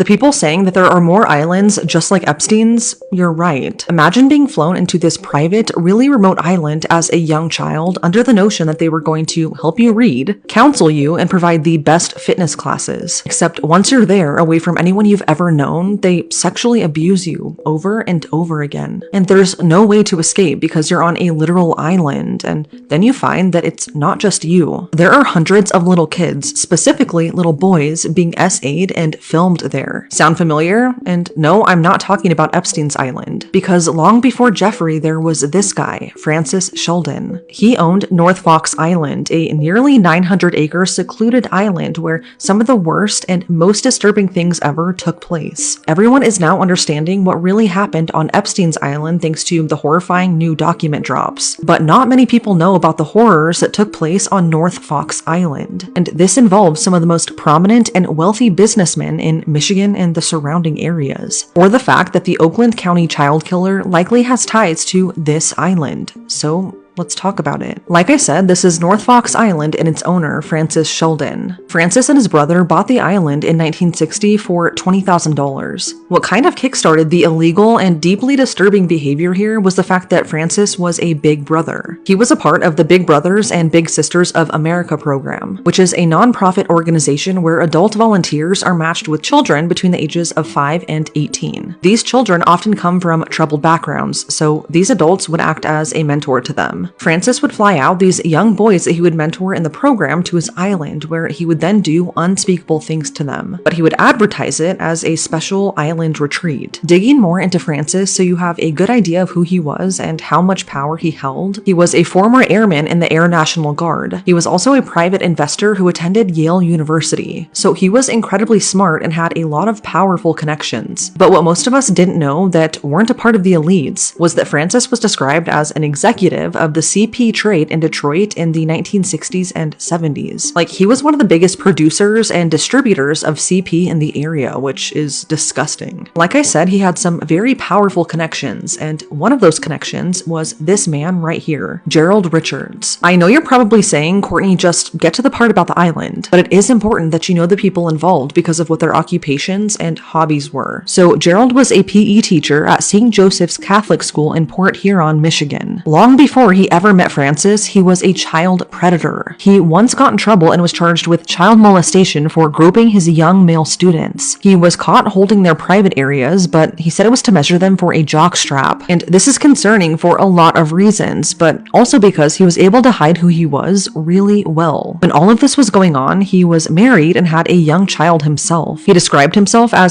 The people saying that there are more islands just like Epstein's, you're right. Imagine being flown into this private, really remote island as a young child under the notion that they were going to help you read, counsel you, and provide the best fitness classes. Except once you're there, away from anyone you've ever known, they sexually abuse you over and over again. And there's no way to escape because you're on a literal island, and then you find that it's not just you. There are hundreds of little kids, specifically little boys, being SA'd and filmed there. Sound familiar? And no, I'm not talking about Epstein's Island, because long before Jeffrey there was this guy, Francis Sheldon. He owned North Fox Island, a nearly 900-acre secluded island where some of the worst and most disturbing things ever took place. Everyone is now understanding what really happened on Epstein's Island thanks to the horrifying new document drops. But not many people know about the horrors that took place on North Fox Island, and this involves some of the most prominent and wealthy businessmen in Michigan and the surrounding areas, or the fact that the Oakland County child killer likely has ties to this island. So let's talk about it. Like I said, this is North Fox Island and its owner, Francis Sheldon. Francis and his brother bought the island in 1960 for $20,000. What kind of kickstarted the illegal and deeply disturbing behavior here was the fact that Francis was a big brother. He was a part of the Big Brothers and Big Sisters of America program, which is a non-profit organization where adult volunteers are matched with children between the ages of 5 and 18. These children often come from troubled backgrounds, so these adults would act as a mentor to them. Francis would fly out these young boys that he would mentor in the program to his island, where he would then do unspeakable things to them. But he would advertise it as a special island retreat. Digging more into Francis so you have a good idea of who he was and how much power he held, he was a former airman in the Air National Guard. He was also a private investor who attended Yale University. So he was incredibly smart and had a lot of powerful connections. But what most of us didn't know that weren't a part of the elites was that Francis was described as an executive of the CP trade in Detroit in the 1960s and 70s. Like, he was one of the biggest producers and distributors of CP in the area, which is disgusting. Like I said, he had some very powerful connections, and one of those connections was this man right here, Gerald Richards. I know you're probably saying, Courtney, just get to the part about the island, but it is important that you know the people involved because of what their occupations and hobbies were. So Gerald was a PE teacher at St. Joseph's Catholic School in Port Huron, Michigan. Long before he ever met Francis, he was a child predator. He once got in trouble and was charged with child molestation for groping his young male students. He was caught holding their private areas, but he said it was to measure them for a jockstrap. And this is concerning for a lot of reasons, but also because he was able to hide who he was really well. When all of this was going on, he was married and had a young child himself. He described himself as